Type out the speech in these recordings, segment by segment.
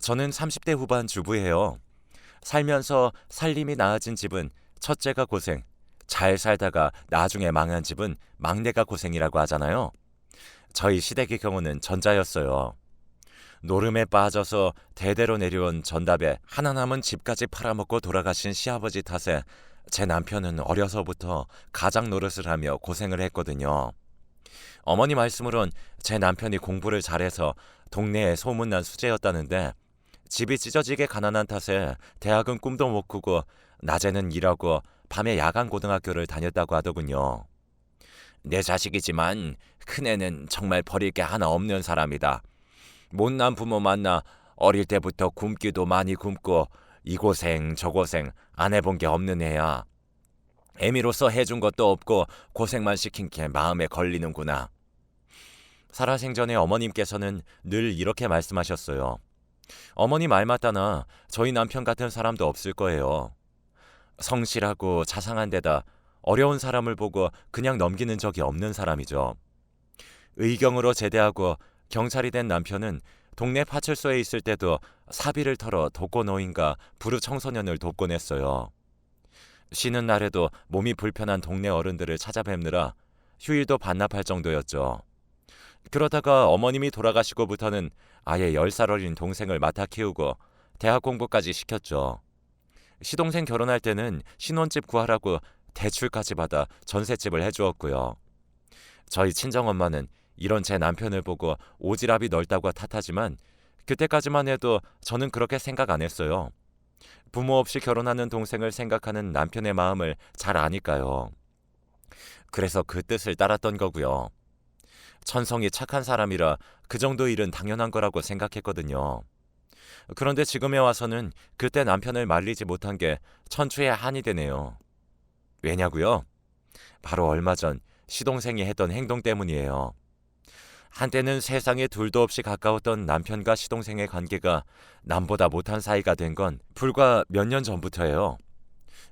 저는 30대 후반 주부예요. 살면서 살림이 나아진 집은 첫째가 고생, 잘 살다가 나중에 망한 집은 막내가 고생이라고 하잖아요. 저희 시댁의 경우는 전자였어요. 노름에 빠져서 대대로 내려온 전답에 하나 남은 집까지 팔아먹고 돌아가신 시아버지 탓에 제 남편은 어려서부터 가장 노릇을 하며 고생을 했거든요. 어머니 말씀으론 제 남편이 공부를 잘해서 동네에 소문난 수재였다는데 집이 찢어지게 가난한 탓에 대학은 꿈도 못 꾸고 낮에는 일하고 밤에 야간 고등학교를 다녔다고 하더군요. 내 자식이지만 큰애는 정말 버릴 게 하나 없는 사람이다. 못난 부모 만나 어릴 때부터 굶기도 많이 굶고 이 고생 저 고생 안 해본 게 없는 애야. 애미로서 해준 것도 없고 고생만 시킨 게 마음에 걸리는구나. 살아생전에 어머님께서는 늘 이렇게 말씀하셨어요. 어머니 말 맞다나 저희 남편 같은 사람도 없을 거예요. 성실하고 자상한 데다 어려운 사람을 보고 그냥 넘기는 적이 없는 사람이죠. 의경으로 제대하고 경찰이 된 남편은 동네 파출소에 있을 때도 사비를 털어 독거노인과 불우 청소년을 돕곤 했어요. 쉬는 날에도 몸이 불편한 동네 어른들을 찾아뵙느라 휴일도 반납할 정도였죠. 그러다가 어머님이 돌아가시고부터는 아예 10살 어린 동생을 맡아 키우고 대학 공부까지 시켰죠. 시동생 결혼할 때는 신혼집 구하라고 대출까지 받아 전셋집을 해주었고요. 저희 친정엄마는 이런 제 남편을 보고 오지랖이 넓다고 탓하지만 그때까지만 해도 저는 그렇게 생각 안 했어요. 부모 없이 결혼하는 동생을 생각하는 남편의 마음을 잘 아니까요. 그래서 그 뜻을 따랐던 거고요. 천성이 착한 사람이라 그 정도 일은 당연한 거라고 생각했거든요. 그런데 지금에 와서는 그때 남편을 말리지 못한 게 천추의 한이 되네요. 왜냐고요? 바로 얼마 전 시동생이 했던 행동 때문이에요. 한때는 세상에 둘도 없이 가까웠던 남편과 시동생의 관계가 남보다 못한 사이가 된 건 불과 몇 년 전부터예요.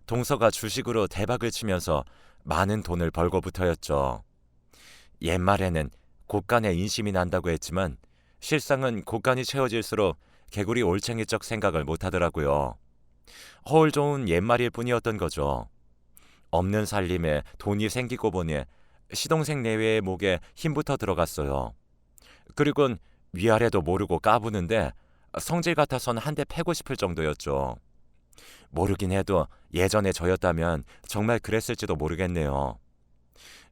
동서가 주식으로 대박을 치면서 많은 돈을 벌고부터였죠. 옛말에는 곳간에 인심이 난다고 했지만 실상은 곳간이 채워질수록 개구리 올챙이적 생각을 못하더라고요. 허울 좋은 옛말일 뿐이었던 거죠. 없는 살림에 돈이 생기고 보니 시동생 내외의 목에 힘부터 들어갔어요. 그리곤 위아래도 모르고 까부는데 성질 같아선 한 대 패고 싶을 정도였죠. 모르긴 해도 예전에 저였다면 정말 그랬을지도 모르겠네요.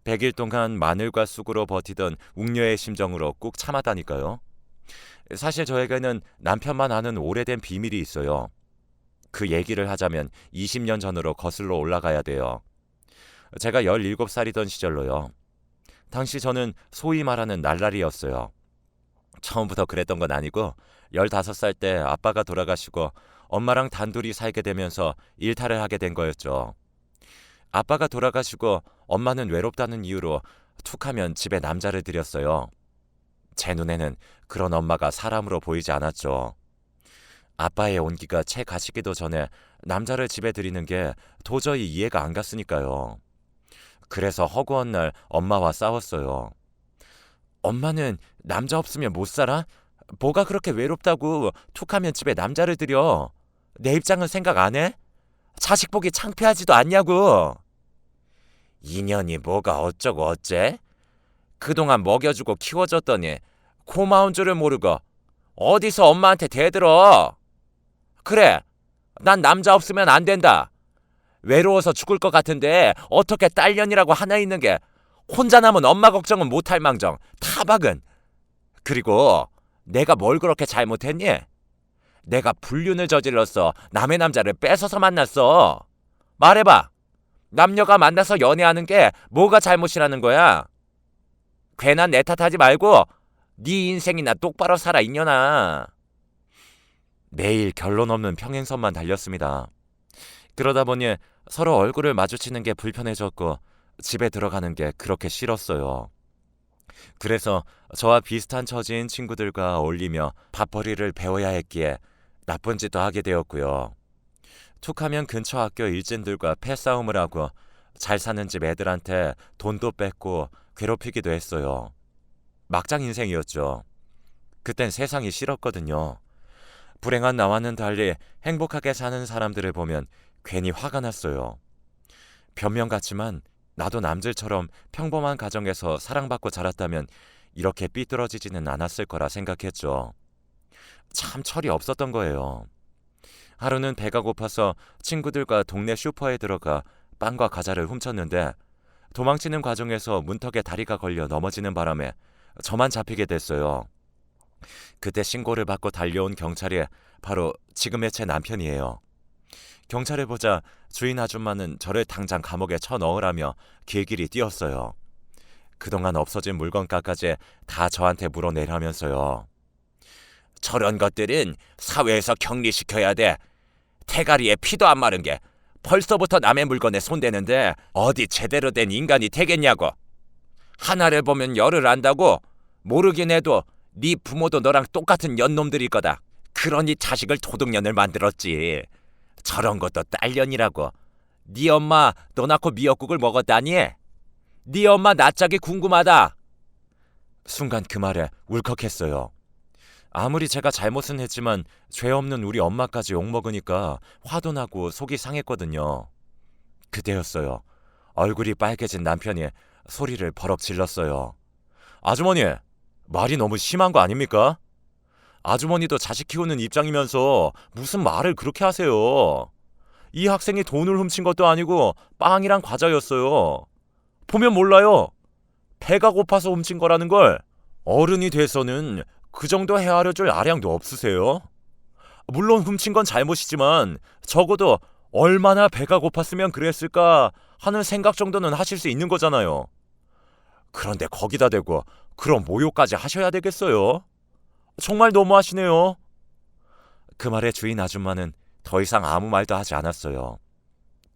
100일 동안 마늘과 쑥으로 버티던 웅녀의 심정으로 꾹 참았다니까요. 사실 저에게는 남편만 아는 오래된 비밀이 있어요. 그 얘기를 하자면 20년 전으로 거슬러 올라가야 돼요. 제가 17살이던 시절로요. 당시 저는 소위 말하는 날라리였어요. 처음부터 그랬던 건 아니고 15살 때 아빠가 돌아가시고 엄마랑 단둘이 살게 되면서 일탈을 하게 된 거였죠. 아빠가 돌아가시고 엄마는 외롭다는 이유로 툭하면 집에 남자를 들였어요. 제 눈에는 그런 엄마가 사람으로 보이지 않았죠. 아빠의 온기가 채 가시기도 전에 남자를 집에 들이는 게 도저히 이해가 안 갔으니까요. 그래서 허구한 날 엄마와 싸웠어요. 엄마는 남자 없으면 못 살아? 뭐가 그렇게 외롭다고 툭하면 집에 남자를 들여? 내 입장은 생각 안 해? 자식 보기 창피하지도 않냐고. 인연이 뭐가 어쩌고 어째? 그동안 먹여주고 키워줬더니 고마운 줄을 모르고 어디서 엄마한테 대들어. 그래, 난 남자 없으면 안 된다. 외로워서 죽을 것 같은데 어떻게 딸년이라고 하나 있는 게 혼자 남은 엄마 걱정은 못할 망정 타박은. 그리고 내가 뭘 그렇게 잘못했니? 내가 불륜을 저질렀어. 남의 남자를 뺏어서 만났어. 말해봐. 남녀가 만나서 연애하는 게 뭐가 잘못이라는 거야? 괜한 내 탓하지 말고 네 인생이나 똑바로 살아 이년아. 매일 결론 없는 평행선만 달렸습니다. 그러다 보니 서로 얼굴을 마주치는 게 불편해졌고 집에 들어가는 게 그렇게 싫었어요. 그래서 저와 비슷한 처지인 친구들과 어울리며 밥벌이를 배워야 했기에 나쁜 짓도 하게 되었고요. 툭하면 근처 학교 일진들과 패싸움을 하고 잘 사는 집 애들한테 돈도 뺏고 괴롭히기도 했어요. 막장 인생이었죠. 그땐 세상이 싫었거든요. 불행한 나와는 달리 행복하게 사는 사람들을 보면 괜히 화가 났어요. 변명 같지만 나도 남들처럼 평범한 가정에서 사랑받고 자랐다면 이렇게 삐뚤어지지는 않았을 거라 생각했죠. 참 철이 없었던 거예요. 하루는 배가 고파서 친구들과 동네 슈퍼에 들어가 빵과 과자를 훔쳤는데 도망치는 과정에서 문턱에 다리가 걸려 넘어지는 바람에 저만 잡히게 됐어요. 그때 신고를 받고 달려온 경찰이 바로 지금의 제 남편이에요. 경찰을 보자 주인 아줌마는 저를 당장 감옥에 쳐넣으라며 길길이 뛰었어요. 그동안 없어진 물건값까지 다 저한테 물어내라면서요. 저런 것들은 사회에서 격리시켜야 돼. 태가리에 피도 안 마른 게 벌써부터 남의 물건에 손대는데 어디 제대로 된 인간이 되겠냐고. 하나를 보면 열을 안다고. 모르긴 해도 네 부모도 너랑 똑같은 년놈들일 거다. 그러니 자식을 도둑년을 만들었지. 저런 것도 딸년이라고. 네 엄마 너 낳고 미역국을 먹었다니? 네 엄마 낯짝이 궁금하다. 순간 그 말에 울컥했어요. 아무리 제가 잘못은 했지만 죄 없는 우리 엄마까지 욕먹으니까 화도 나고 속이 상했거든요. 그때였어요. 얼굴이 빨개진 남편이 소리를 버럭 질렀어요. 아주머니, 말이 너무 심한 거 아닙니까? 아주머니도 자식 키우는 입장이면서 무슨 말을 그렇게 하세요. 이 학생이 돈을 훔친 것도 아니고 빵이랑 과자였어요. 보면 몰라요. 배가 고파서 훔친 거라는 걸. 어른이 돼서는 그 정도 헤아려 줄 아량도 없으세요? 물론 훔친 건 잘못이지만 적어도 얼마나 배가 고팠으면 그랬을까 하는 생각 정도는 하실 수 있는 거잖아요. 그런데 거기다 대고 그런 모욕까지 하셔야 되겠어요? 정말 너무하시네요. 그 말에 주인 아줌마는 더 이상 아무 말도 하지 않았어요.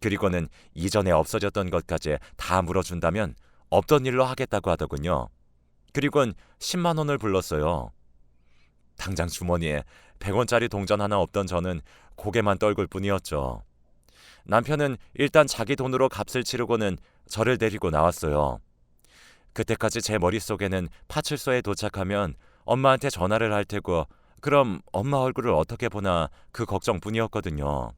그리고는 이전에 없어졌던 것까지 다 물어준다면 없던 일로 하겠다고 하더군요. 그리고는 10만 원을 불렀어요. 당장 주머니에 100원짜리 동전 하나 없던 저는 고개만 떨굴 뿐이었죠. 남편은 일단 자기 돈으로 값을 치르고는 저를 데리고 나왔어요. 그때까지 제 머릿속에는 파출소에 도착하면 엄마한테 전화를 할 테고 그럼 엄마 얼굴을 어떻게 보나 그 걱정뿐이었거든요.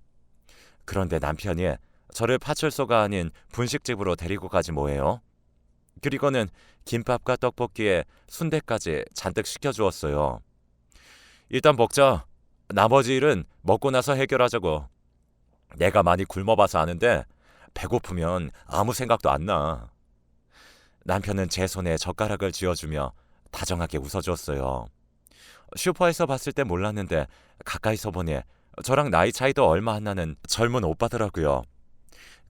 그런데 남편이 저를 파출소가 아닌 분식집으로 데리고 가지 뭐예요? 그리고는 김밥과 떡볶이에 순대까지 잔뜩 시켜주었어요. 일단 먹자. 나머지 일은 먹고 나서 해결하자고. 내가 많이 굶어봐서 아는데 배고프면 아무 생각도 안 나. 남편은 제 손에 젓가락을 쥐어주며 다정하게 웃어주었어요. 슈퍼에서 봤을 때 몰랐는데 가까이서 보니 저랑 나이 차이도 얼마 안 나는 젊은 오빠더라고요.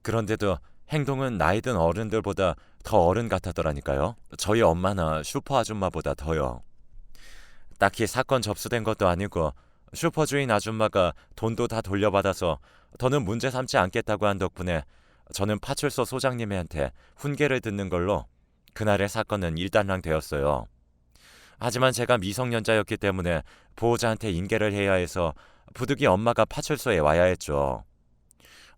그런데도 행동은 나이 든 어른들보다 더 어른 같았더라니까요. 저희 엄마나 슈퍼 아줌마보다 더요. 딱히 사건 접수된 것도 아니고 슈퍼 주인 아줌마가 돈도 다 돌려받아서 더는 문제 삼지 않겠다고 한 덕분에 저는 파출소 소장님한테 훈계를 듣는 걸로 그날의 사건은 일단락 되었어요. 하지만 제가 미성년자였기 때문에 보호자한테 인계를 해야 해서 부득이 엄마가 파출소에 와야 했죠.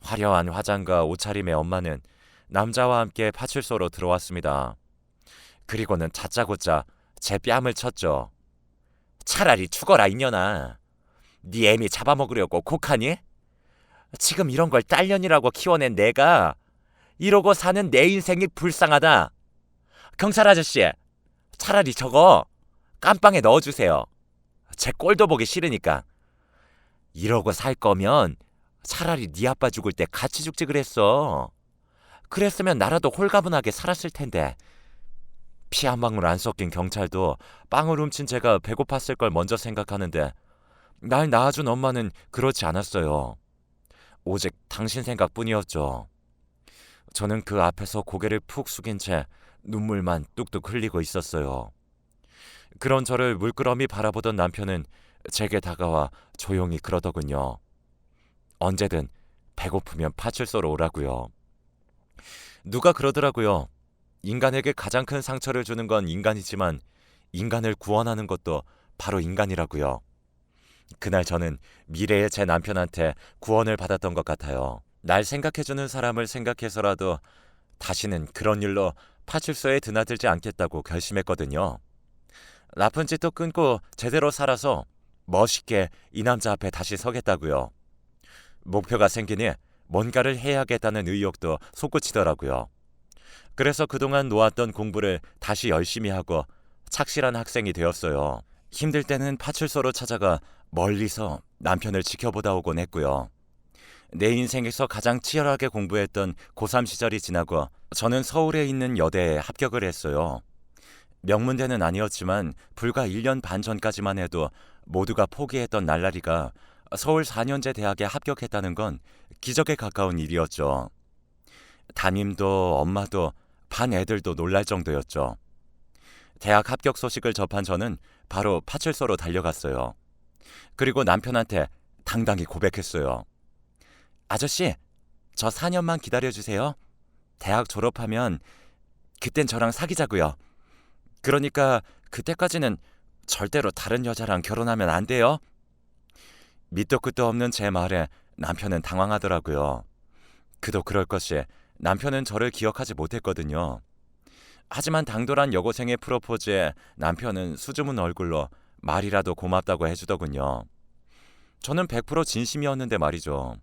화려한 화장과 옷차림의 엄마는 남자와 함께 파출소로 들어왔습니다. 그리고는 다짜고짜 제 뺨을 쳤죠. 차라리 죽어라 이년아. 네 애미 잡아먹으려고 곡하니? 지금 이런 걸 딸년이라고 키워낸 내가 이러고 사는 내 인생이 불쌍하다. 경찰 아저씨, 차라리 저거 깜빵에 넣어주세요. 제 꼴도 보기 싫으니까. 이러고 살 거면 차라리 네 아빠 죽을 때 같이 죽지 그랬어. 그랬으면 나라도 홀가분하게 살았을 텐데. 피 한 방울 안 섞인 경찰도 빵을 훔친 제가 배고팠을 걸 먼저 생각하는데 날 낳아준 엄마는 그렇지 않았어요. 오직 당신 생각뿐이었죠. 저는 그 앞에서 고개를 푹 숙인 채 눈물만 뚝뚝 흘리고 있었어요. 그런 저를 물끄러미 바라보던 남편은 제게 다가와 조용히 그러더군요. 언제든 배고프면 파출소로 오라고요. 누가 그러더라고요. 인간에게 가장 큰 상처를 주는 건 인간이지만 인간을 구원하는 것도 바로 인간이라고요. 그날 저는 미래의 제 남편한테 구원을 받았던 것 같아요. 날 생각해주는 사람을 생각해서라도 다시는 그런 일로 파출소에 드나들지 않겠다고 결심했거든요. 나쁜 짓도 끊고 제대로 살아서 멋있게 이 남자 앞에 다시 서겠다고요. 목표가 생기니 뭔가를 해야겠다는 의욕도 솟구치더라고요. 그래서 그동안 놓았던 공부를 다시 열심히 하고 착실한 학생이 되었어요. 힘들 때는 파출소로 찾아가 멀리서 남편을 지켜보다 오곤 했고요. 내 인생에서 가장 치열하게 공부했던 고3 시절이 지나고 저는 서울에 있는 여대에 합격을 했어요. 명문대는 아니었지만 불과 1년 반 전까지만 해도 모두가 포기했던 날라리가 서울 4년제 대학에 합격했다는 건 기적에 가까운 일이었죠. 담임도 엄마도 반 애들도 놀랄 정도였죠. 대학 합격 소식을 접한 저는 바로 파출소로 달려갔어요. 그리고 남편한테 당당히 고백했어요. 아저씨, 저 4년만 기다려주세요. 대학 졸업하면 그땐 저랑 사귀자고요. 그러니까 그때까지는 절대로 다른 여자랑 결혼하면 안 돼요. 밑도 끝도 없는 제 말에 남편은 당황하더라고요. 그도 그럴 것이 남편은 저를 기억하지 못했거든요. 하지만 당돌한 여고생의 프로포즈에 남편은 수줍은 얼굴로 말이라도 고맙다고 해주더군요. 저는 100% 진심이었는데 말이죠.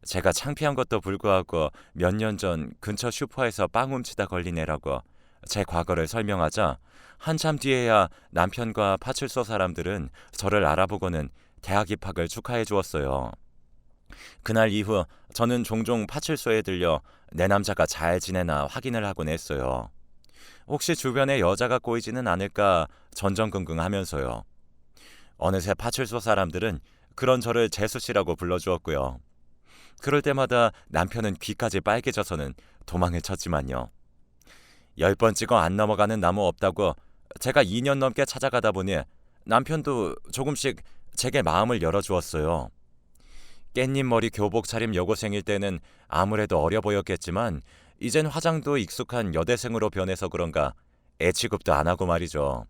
제가 창피한 것도 불구하고 몇 년 전 근처 슈퍼에서 빵 훔치다 걸린 애라고 제 과거를 설명하자 한참 뒤에야 남편과 파출소 사람들은 저를 알아보고는 대학 입학을 축하해 주었어요. 그날 이후 저는 종종 파출소에 들려 내 남자가 잘 지내나 확인을 하곤 했어요. 혹시 주변에 여자가 꼬이지는 않을까 전전긍긍하면서요. 어느새 파출소 사람들은 그런 저를 재수씨라고 불러주었고요. 그럴 때마다 남편은 귀까지 빨개져서는 도망을 쳤지만요. 10번 찍어 안 넘어가는 나무 없다고 제가 2년 넘게 찾아가다 보니 남편도 조금씩 제게 마음을 열어주었어요. 깻잎 머리 교복 차림 여고생일 때는 아무래도 어려 보였겠지만 이젠 화장도 익숙한 여대생으로 변해서 그런가 애 취급도 안 하고 말이죠.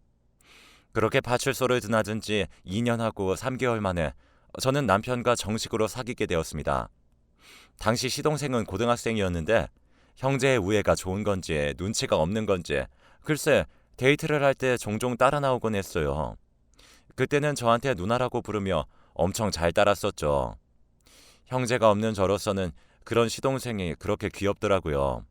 그렇게 파출소를 드나든 지 2년하고 3개월 만에 저는 남편과 정식으로 사귀게 되었습니다. 당시 시동생은 고등학생이었는데 형제의 우애가 좋은 건지 눈치가 없는 건지 글쎄 데이트를 할 때 종종 따라 나오곤 했어요. 그때는 저한테 누나라고 부르며 엄청 잘 따랐었죠. 형제가 없는 저로서는 그런 시동생이 그렇게 귀엽더라고요.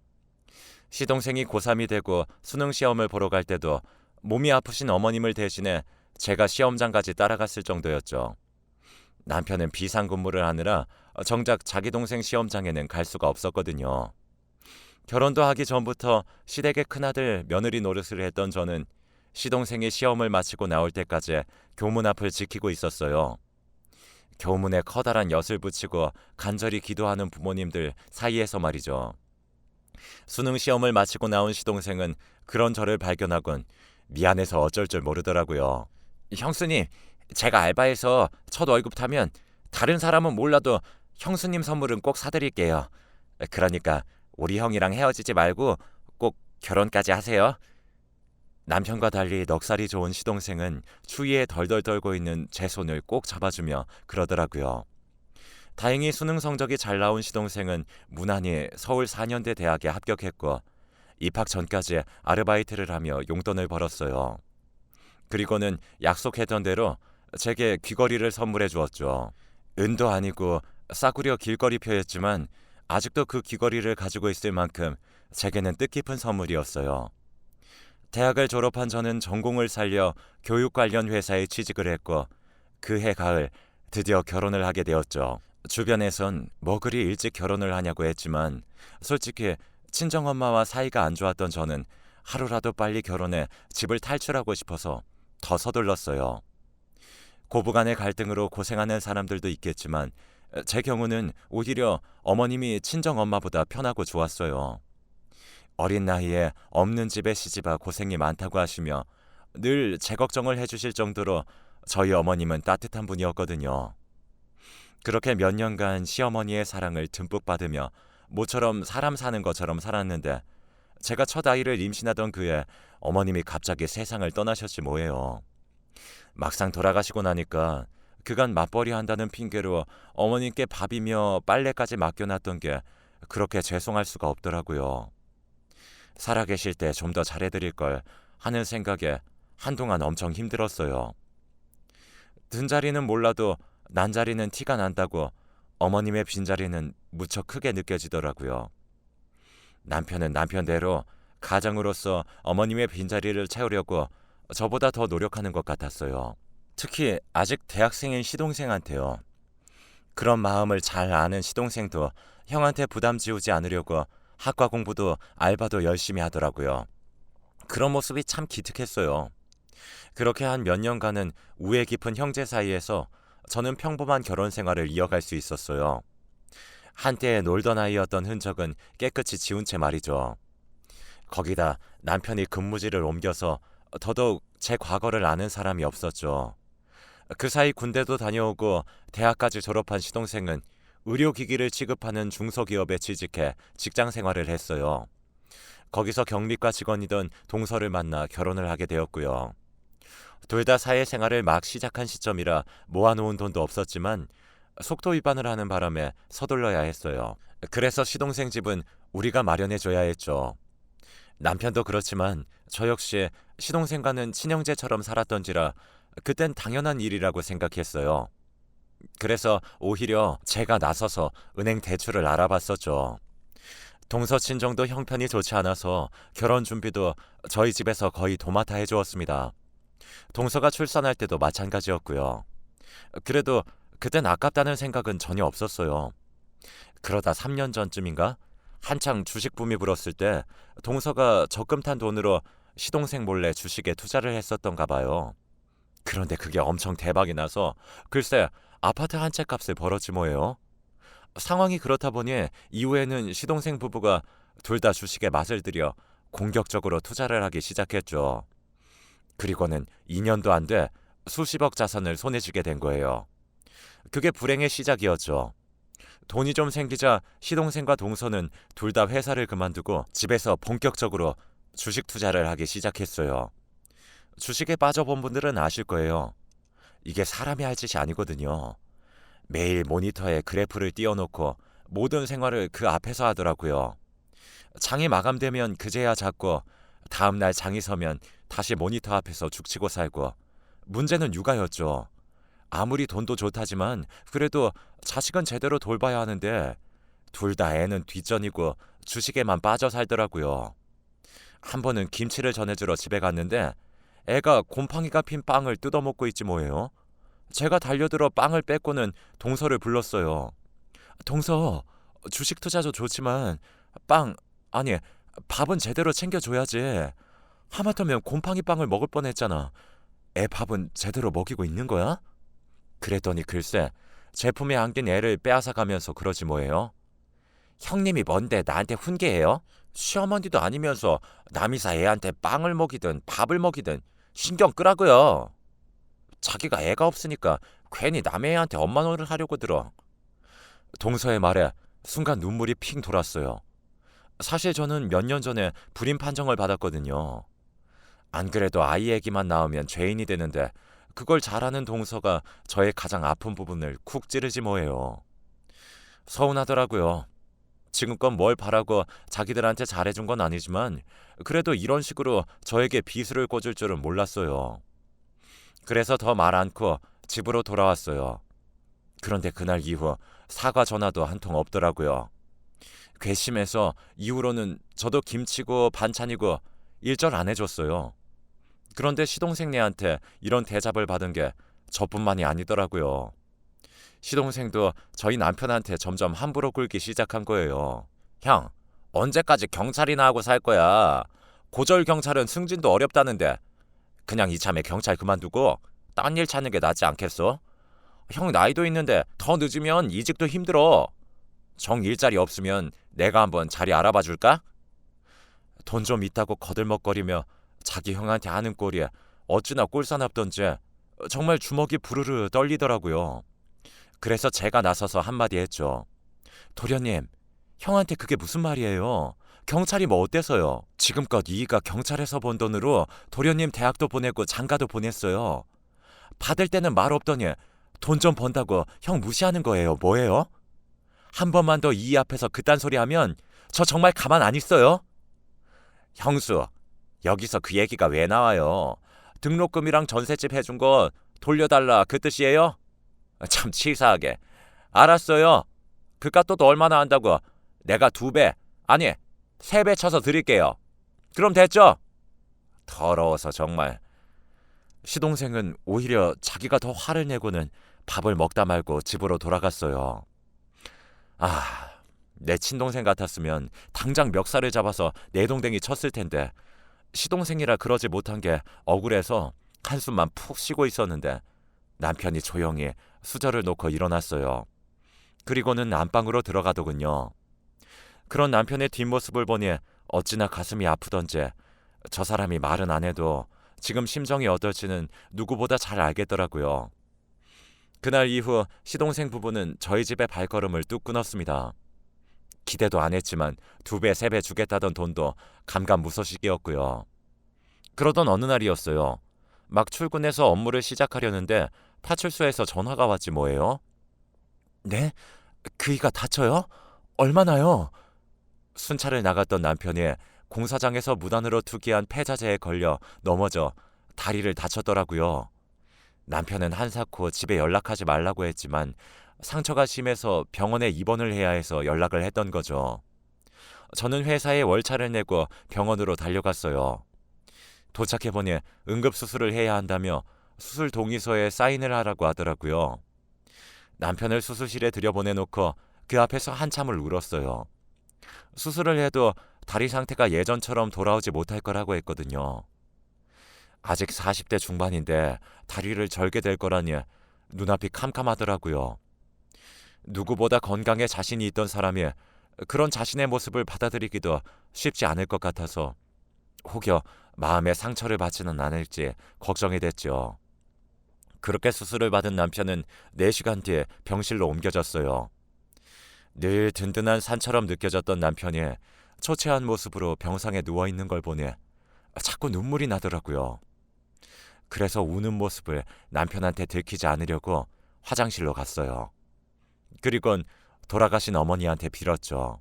시동생이 고3이 되고 수능 시험을 보러 갈 때도 몸이 아프신 어머님을 대신해 제가 시험장까지 따라갔을 정도였죠. 남편은 비상근무를 하느라 정작 자기 동생 시험장에는 갈 수가 없었거든요. 결혼도 하기 전부터 시댁의 큰아들 며느리 노릇을 했던 저는 시동생이 시험을 마치고 나올 때까지 교문 앞을 지키고 있었어요. 교문에 커다란 엿을 붙이고 간절히 기도하는 부모님들 사이에서 말이죠. 수능 시험을 마치고 나온 시동생은 그런 저를 발견하곤 미안해서 어쩔 줄 모르더라고요. 형수님, 제가 알바해서 첫 월급 타면 다른 사람은 몰라도 형수님 선물은 꼭 사드릴게요. 그러니까 우리 형이랑 헤어지지 말고 꼭 결혼까지 하세요. 남편과 달리 넉살이 좋은 시동생은 추위에 덜덜 떨고 있는 제 손을 꼭 잡아주며 그러더라고요. 다행히 수능 성적이 잘 나온 시동생은 무난히 서울 4년대 대학에 합격했고 입학 전까지 아르바이트를 하며 용돈을 벌었어요. 그리고는 약속했던 대로 제게 귀걸이를 선물해 주었죠. 은도 아니고 싸구려 길거리표였지만 아직도 그 귀걸이를 가지고 있을 만큼 제게는 뜻깊은 선물이었어요. 대학을 졸업한 저는 전공을 살려 교육 관련 회사에 취직을 했고 그해 가을 드디어 결혼을 하게 되었죠. 주변에선 뭐 그리 일찍 결혼을 하냐고 했지만 솔직히 친정엄마와 사이가 안 좋았던 저는 하루라도 빨리 결혼해 집을 탈출하고 싶어서 더 서둘렀어요. 고부간의 갈등으로 고생하는 사람들도 있겠지만 제 경우는 오히려 어머님이 친정엄마보다 편하고 좋았어요. 어린 나이에 없는 집에 시집와 고생이 많다고 하시며 늘 제 걱정을 해주실 정도로 저희 어머님은 따뜻한 분이었거든요. 그렇게 몇 년간 시어머니의 사랑을 듬뿍 받으며 모처럼 사람 사는 것처럼 살았는데 제가 첫 아이를 임신하던 그해 어머님이 갑자기 세상을 떠나셨지 뭐예요. 막상 돌아가시고 나니까 그간 맞벌이 한다는 핑계로 어머님께 밥이며 빨래까지 맡겨놨던 게 그렇게 죄송할 수가 없더라고요. 살아계실 때 좀 더 잘해드릴 걸 하는 생각에 한동안 엄청 힘들었어요. 든 자리는 몰라도 난 자리는 티가 난다고 어머님의 빈자리는 무척 크게 느껴지더라고요. 남편은 남편대로 가장으로서 어머님의 빈자리를 채우려고 저보다 더 노력하는 것 같았어요. 특히 아직 대학생인 시동생한테요. 그런 마음을 잘 아는 시동생도 형한테 부담 지우지 않으려고 학과 공부도 알바도 열심히 하더라고요. 그런 모습이 참 기특했어요. 그렇게 한 몇 년간은 우애 깊은 형제 사이에서 저는 평범한 결혼 생활을 이어갈 수 있었어요. 한때 놀던 아이였던 흔적은 깨끗이 지운 채 말이죠. 거기다 남편이 근무지를 옮겨서 더더욱 제 과거를 아는 사람이 없었죠. 그 사이 군대도 다녀오고 대학까지 졸업한 시동생은 의료기기를 취급하는 중소기업에 취직해 직장 생활을 했어요. 거기서 경리과 직원이던 동서를 만나 결혼을 하게 되었고요. 둘 다 사회생활을 막 시작한 시점이라 모아놓은 돈도 없었지만 속도 위반을 하는 바람에 서둘러야 했어요. 그래서 시동생 집은 우리가 마련해줘야 했죠. 남편도 그렇지만 저 역시 시동생과는 친형제처럼 살았던지라 그땐 당연한 일이라고 생각했어요. 그래서 오히려 제가 나서서 은행 대출을 알아봤었죠. 동서 친정도 형편이 좋지 않아서 결혼 준비도 저희 집에서 거의 도맡아 해주었습니다. 동서가 출산할 때도 마찬가지였고요. 그래도 그땐 아깝다는 생각은 전혀 없었어요. 그러다 3년 전쯤인가 한창 주식 붐이 불었을 때 동서가 적금 탄 돈으로 시동생 몰래 주식에 투자를 했었던가 봐요. 그런데 그게 엄청 대박이 나서 글쎄 아파트 한 채 값을 벌었지 뭐예요. 상황이 그렇다 보니 이후에는 시동생 부부가 둘 다 주식에 맛을 들여 공격적으로 투자를 하기 시작했죠. 그리고는 2년도 안 돼 수십억 자산을 손에 쥐게 된 거예요. 그게 불행의 시작이었죠. 돈이 좀 생기자 시동생과 동서는 둘 다 회사를 그만두고 집에서 본격적으로 주식 투자를 하기 시작했어요. 주식에 빠져본 분들은 아실 거예요. 이게 사람이 할 짓이 아니거든요. 매일 모니터에 그래프를 띄워놓고 모든 생활을 그 앞에서 하더라고요. 장이 마감되면 그제야 잡고 다음날 장이 서면 다시 모니터 앞에서 죽치고 살고 문제는 육아였죠. 아무리 돈도 좋다지만 그래도 자식은 제대로 돌봐야 하는데 둘 다 애는 뒷전이고 주식에만 빠져 살더라고요. 한 번은 김치를 전해주러 집에 갔는데 애가 곰팡이가 핀 빵을 뜯어먹고 있지 뭐예요. 제가 달려들어 빵을 뺏고는 동서를 불렀어요. 동서, 주식 투자도 좋지만 아니 밥은 제대로 챙겨줘야지. 하마터면 곰팡이 빵을 먹을 뻔했잖아. 애 밥은 제대로 먹이고 있는 거야? 그랬더니 글쎄 제품에 안긴 애를 빼앗아가면서 그러지 뭐예요. 형님이 뭔데 나한테 훈계해요? 시어머니도 아니면서 남이사 애한테 빵을 먹이든 밥을 먹이든 신경 끄라고요. 자기가 애가 없으니까 괜히 남의 애한테 엄마 노릇을 하려고 들어. 동서의 말에 순간 눈물이 핑 돌았어요. 사실 저는 몇 년 전에 불임 판정을 받았거든요. 안 그래도 아이 얘기만 나오면 죄인이 되는데 그걸 잘하는 동서가 저의 가장 아픈 부분을 쿡 찌르지 뭐예요. 서운하더라고요. 지금껏 뭘 바라고 자기들한테 잘해준 건 아니지만 그래도 이런 식으로 저에게 비수를 꽂을 줄은 몰랐어요. 그래서 더 말 않고 집으로 돌아왔어요. 그런데 그날 이후 사과 전화도 한 통 없더라고요. 괘씸해서 이후로는 저도 김치고 반찬이고 일절 안 해줬어요. 그런데 시동생네한테 이런 대접을 받은 게 저뿐만이 아니더라고요. 시동생도 저희 남편한테 점점 함부로 굴기 시작한 거예요. 형, 언제까지 경찰이나 하고 살 거야? 고졸 경찰은 승진도 어렵다는데 그냥 이참에 경찰 그만두고 딴 일 찾는 게 낫지 않겠어? 형 나이도 있는데 더 늦으면 이직도 힘들어. 정 일자리 없으면 내가 한번 자리 알아봐 줄까? 돈 좀 있다고 거들먹거리며 자기 형한테 하는 꼴이 어찌나 꼴사납던지 정말 주먹이 부르르 떨리더라고요. 그래서 제가 나서서 한마디 했죠. 도련님, 형한테 그게 무슨 말이에요? 경찰이 뭐 어때서요? 지금껏 이이가 경찰에서 번 돈으로 도련님 대학도 보내고 장가도 보냈어요. 받을 때는 말 없더니 돈 좀 번다고 형 무시하는 거예요. 뭐예요? 한 번만 더 이이 앞에서 그딴 소리 하면 저 정말 가만 안 있어요. 형수, 여기서 그 얘기가 왜 나와요? 등록금이랑 전셋집 해준 거 돌려달라 그 뜻이에요? 참 치사하게. 알았어요. 그깟 또 얼마나 한다고? 내가 2배, 아니 3배 쳐서 드릴게요. 그럼 됐죠? 더러워서 정말. 시동생은 오히려 자기가 더 화를 내고는 밥을 먹다 말고 집으로 돌아갔어요. 아, 내 친동생 같았으면 당장 멱살을 잡아서 내동댕이 쳤을 텐데 시동생이라 그러지 못한 게 억울해서 한숨만 푹 쉬고 있었는데 남편이 조용히 수저를 놓고 일어났어요. 그리고는 안방으로 들어가더군요. 그런 남편의 뒷모습을 보니 어찌나 가슴이 아프던지 저 사람이 말은 안 해도 지금 심정이 어떨지는 누구보다 잘 알겠더라고요. 그날 이후 시동생 부부는 저희 집에 발걸음을 뚝 끊었습니다. 기대도 안 했지만 2배, 3배 주겠다던 돈도 감감무소식이었고요. 그러던 어느 날이었어요. 막 출근해서 업무를 시작하려는데 파출소에서 전화가 왔지 뭐예요. 네? 그이가 다쳐요? 얼마나요? 순찰을 나갔던 남편이 공사장에서 무단으로 투기한 폐자재에 걸려 넘어져 다리를 다쳤더라고요. 남편은 한사코 집에 연락하지 말라고 했지만 상처가 심해서 병원에 입원을 해야 해서 연락을 했던 거죠. 저는 회사에 월차를 내고 병원으로 달려갔어요. 도착해보니 응급수술을 해야 한다며 수술 동의서에 사인을 하라고 하더라고요. 남편을 수술실에 들여보내놓고 그 앞에서 한참을 울었어요. 수술을 해도 다리 상태가 예전처럼 돌아오지 못할 거라고 했거든요. 아직 40대 중반인데 다리를 절게 될 거라니 눈앞이 캄캄하더라고요. 누구보다 건강에 자신이 있던 사람이 그런 자신의 모습을 받아들이기도 쉽지 않을 것 같아서 혹여 마음에 상처를 받지는 않을지 걱정이 됐죠. 그렇게 수술을 받은 남편은 4시간 뒤에 병실로 옮겨졌어요. 늘 든든한 산처럼 느껴졌던 남편이 초췌한 모습으로 병상에 누워있는 걸 보니 자꾸 눈물이 나더라고요. 그래서 우는 모습을 남편한테 들키지 않으려고 화장실로 갔어요. 그리곤 돌아가신 어머니한테 빌었죠.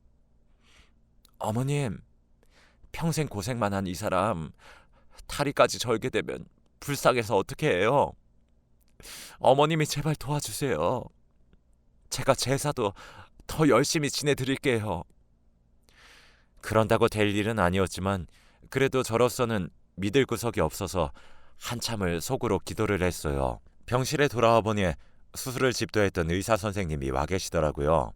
어머님, 평생 고생만 한 이 사람 다리까지 절게 되면 불쌍해서 어떻게 해요? 어머님이 제발 도와주세요. 제가 제사도 더 열심히 지내드릴게요. 그런다고 될 일은 아니었지만 그래도 저로서는 믿을 구석이 없어서 한참을 속으로 기도를 했어요. 병실에 돌아와 보니 수술을 집도했던 의사 선생님이 와 계시더라고요.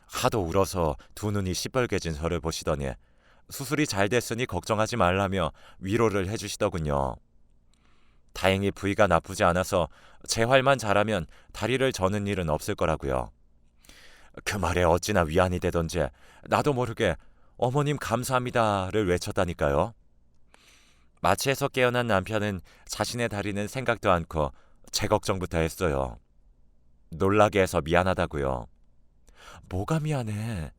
하도 울어서 두 눈이 시뻘개진 저를 보시더니 수술이 잘 됐으니 걱정하지 말라며 위로를 해주시더군요. 다행히 부위가 나쁘지 않아서 재활만 잘하면 다리를 저는 일은 없을 거라고요. 그 말에 어찌나 위안이 되던지 나도 모르게 어머님 감사합니다를 외쳤다니까요. 마취에서 깨어난 남편은 자신의 다리는 생각도 않고 제 걱정부터 했어요. 놀라게 해서 미안하다고요. 뭐가 미안해?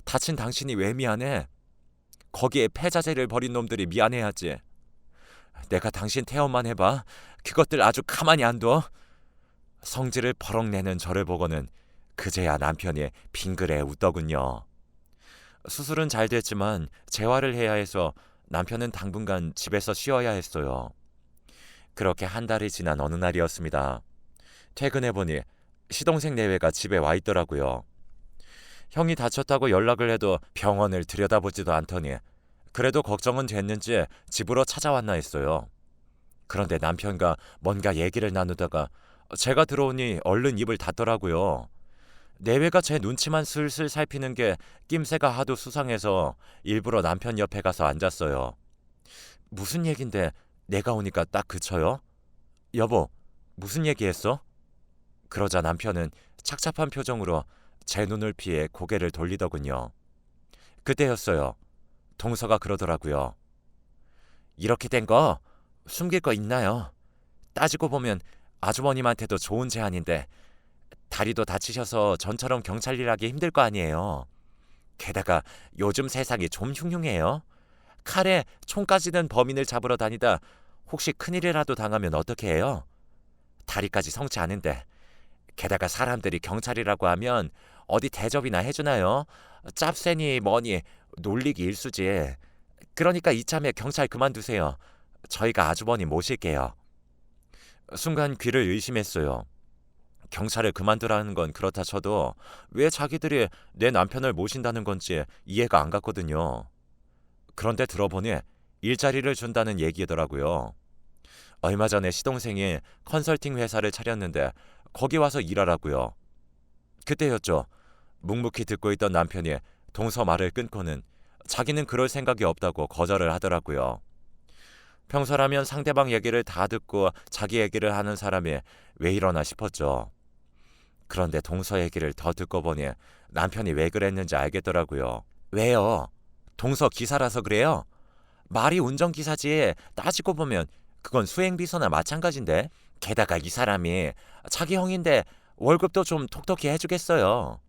다친 당신이 왜 미안해? 거기에 폐자재를 버린 놈들이 미안해야지. 내가 당신 태엄만 해봐. 그것들 아주 가만히 안 둬. 성질을 버럭 내는 저를 보고는 그제야 남편이 빙그레 웃더군요. 수술은 잘 됐지만 재활을 해야 해서 남편은 당분간 집에서 쉬어야 했어요. 그렇게 한 달이 지난 어느 날이었습니다. 퇴근해보니 시동생 내외가 집에 와 있더라고요. 형이 다쳤다고 연락을 해도 병원을 들여다보지도 않더니 그래도 걱정은 됐는지 집으로 찾아왔나 했어요. 그런데 남편과 뭔가 얘기를 나누다가 제가 들어오니 얼른 입을 닫더라고요. 내외가 제 눈치만 슬슬 살피는 게 낌새가 하도 수상해서 일부러 남편 옆에 가서 앉았어요. 무슨 얘긴데 내가 오니까 딱 그쳐요? 여보, 무슨 얘기했어? 그러자 남편은 착잡한 표정으로 제 눈을 피해 고개를 돌리더군요. 그때였어요. 동서가 그러더라고요. 이렇게 된 거 숨길 거 있나요? 따지고 보면 아주머님한테도 좋은 제안인데 다리도 다치셔서 전처럼 경찰 일하기 힘들 거 아니에요. 게다가 요즘 세상이 좀 흉흉해요. 칼에 총까지 든 범인을 잡으러 다니다 혹시 큰일이라도 당하면 어떻게 해요? 다리까지 성치 않은데 게다가 사람들이 경찰이라고 하면 어디 대접이나 해주나요? 짭새니 뭐니 놀리기 일쑤지. 그러니까 이참에 경찰 그만두세요. 저희가 아주버님 모실게요. 순간 귀를 의심했어요. 경찰을 그만두라는 건 그렇다 쳐도 왜 자기들이 내 남편을 모신다는 건지 이해가 안 갔거든요. 그런데 들어보니 일자리를 준다는 얘기더라고요. 얼마 전에 시동생이 컨설팅 회사를 차렸는데 거기 와서 일하라고요. 그때였죠. 묵묵히 듣고 있던 남편이 동서 말을 끊고는 자기는 그럴 생각이 없다고 거절을 하더라고요. 평소라면 상대방 얘기를 다 듣고 자기 얘기를 하는 사람이 왜 이러나 싶었죠. 그런데 동서 얘기를 더 듣고 보니 남편이 왜 그랬는지 알겠더라고요. 왜요? 동서 기사라서 그래요? 말이 운전기사지. 따지고 보면 그건 수행비서나 마찬가지인데. 게다가 이 사람이 자기 형인데 월급도 좀 톡톡히 해주겠어요.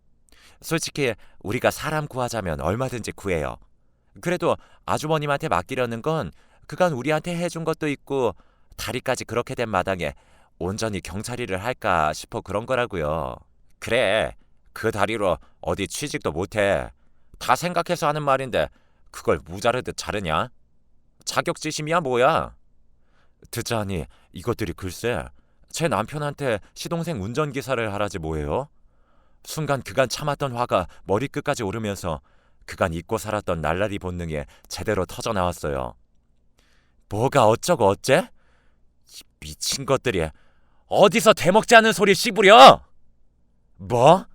솔직히 우리가 사람 구하자면 얼마든지 구해요. 그래도 아주버님한테 맡기려는 건 그간 우리한테 해준 것도 있고 다리까지 그렇게 된 마당에 온전히 경찰 일을 할까 싶어 그런 거라고요. 그래, 그 다리로 어디 취직도 못해. 다 생각해서 하는 말인데 그걸 무자르듯 자르냐? 자격지심이야 뭐야? 듣자니 이것들이 글쎄 제 남편한테 시동생 운전기사를 하라지 뭐예요? 순간 그간 참았던 화가 머리끝까지 오르면서 그간 잊고 살았던 날라리 본능이 제대로 터져나왔어요. 뭐가 어쩌고 어째? 이 미친 것들이 어디서 대먹지 않은 소리 씨부려? 뭐?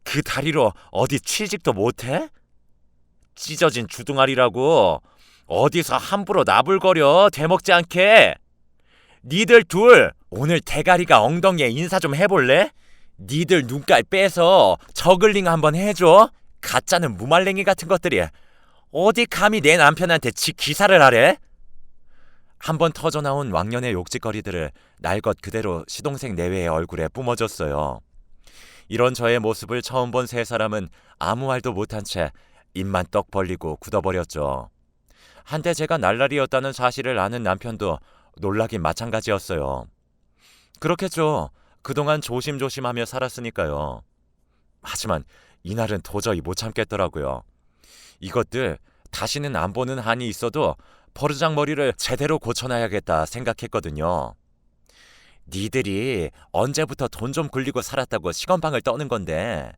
그 다리로 어디 취직도 못해? 찢어진 주둥아리라고 어디서 함부로 나불거려 대먹지 않게. 니들 둘 오늘 대가리가 엉덩이에 인사 좀 해볼래? 니들 눈깔 빼서 저글링 한번 해줘. 가짜는 무말랭이 같은 것들이 어디 감히 내 남편한테 지 기사를 하래? 한번 터져나온 왕년의 욕짓거리들을 날 것 그대로 시동생 내외의 얼굴에 뿜어줬어요. 이런 저의 모습을 처음 본 세 사람은 아무 말도 못한 채 입만 떡 벌리고 굳어버렸죠. 한때 제가 날라리였다는 사실을 아는 남편도 놀라긴 마찬가지였어요. 그렇겠죠. 그동안 조심조심하며 살았으니까요. 하지만 이날은 도저히 못 참겠더라고요. 이것들 다시는 안 보는 한이 있어도 버르장머리를 제대로 고쳐놔야겠다 생각했거든요. 니들이 언제부터 돈 좀 굴리고 살았다고 시건방을 떠는 건데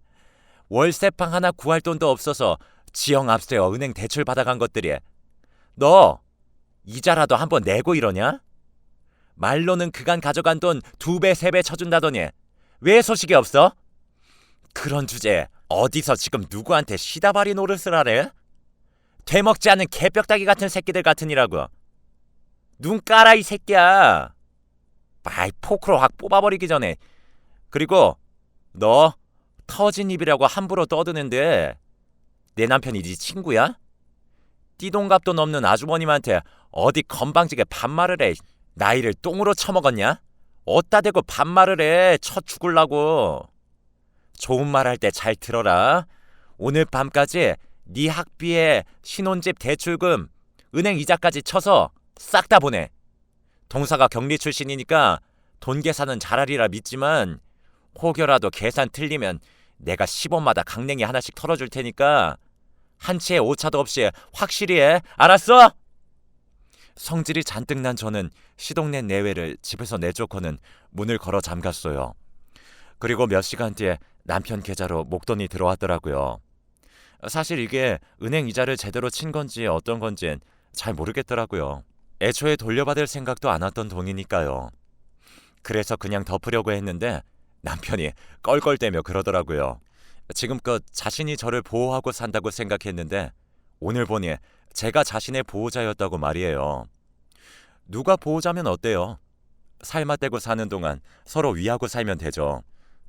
월세방 하나 구할 돈도 없어서 지형 앞세워 은행 대출 받아간 것들이 너 이자라도 한번 내고 이러냐? 말로는 그간 가져간 돈 2배, 3배 쳐준다더니 왜 소식이 없어? 그런 주제에 어디서 지금 누구한테 시다바리 노릇을 하래? 되먹지 않은 개벽다기 같은 새끼들 같으니라고. 눈 깔아 이 새끼야. 마이 포크로 확 뽑아버리기 전에. 그리고 너 터진 입이라고 함부로 떠드는데 내 남편이 네 친구야? 띠동갑도 넘는 아주머님한테 어디 건방지게 반말을 해. 나이를 똥으로 처먹었냐? 어따 대고 반말을 해. 쳐 죽을라고. 좋은 말 할 때 잘 들어라. 오늘 밤까지 네 학비에 신혼집 대출금, 은행 이자까지 쳐서 싹 다 보내. 동사가 경리 출신이니까 돈 계산은 잘하리라 믿지만 혹여라도 계산 틀리면 내가 10원마다 강냉이 하나씩 털어줄 테니까 한 치의 오차도 없이 확실히 해. 알았어? 성질이 잔뜩 난 저는 시동네 내외를 집에서 내쫓고는 문을 걸어 잠갔어요. 그리고 몇 시간 뒤에 남편 계좌로 목돈이 들어왔더라고요. 사실 이게 은행 이자를 제대로 친 건지 어떤 건진 잘 모르겠더라고요. 애초에 돌려받을 생각도 안 왔던 돈이니까요. 그래서 그냥 덮으려고 했는데 남편이 껄껄대며 그러더라고요. 지금껏 자신이 저를 보호하고 산다고 생각했는데 오늘 보니 제가 자신의 보호자였다고 말이에요. 누가 보호자면 어때요? 살맛대고 사는 동안 서로 위하고 살면 되죠.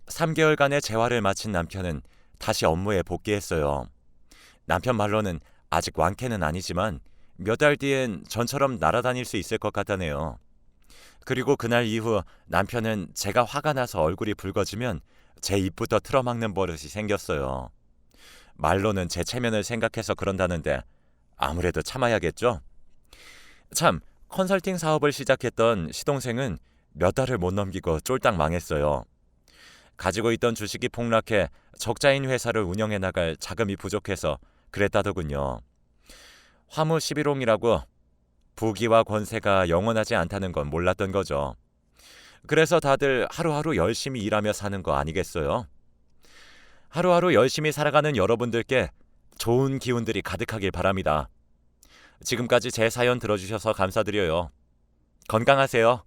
3개월간의 재활을 마친 남편은 다시 업무에 복귀했어요. 남편 말로는 아직 완쾌는 아니지만 몇 달 뒤엔 전처럼 날아다닐 수 있을 것 같다네요. 그리고 그날 이후 남편은 제가 화가 나서 얼굴이 붉어지면 제 입부터 틀어막는 버릇이 생겼어요. 말로는 제 체면을 생각해서 그런다는데 아무래도 참아야겠죠? 참, 컨설팅 사업을 시작했던 시동생은 몇 달을 못 넘기고 쫄딱 망했어요. 가지고 있던 주식이 폭락해 적자인 회사를 운영해 나갈 자금이 부족해서 그랬다더군요. 화무 11홍이라고 부귀와 권세가 영원하지 않다는 건 몰랐던 거죠. 그래서 다들 하루하루 열심히 일하며 사는 거 아니겠어요? 하루하루 열심히 살아가는 여러분들께 좋은 기운들이 가득하길 바랍니다. 지금까지 제 사연 들어주셔서 감사드려요. 건강하세요.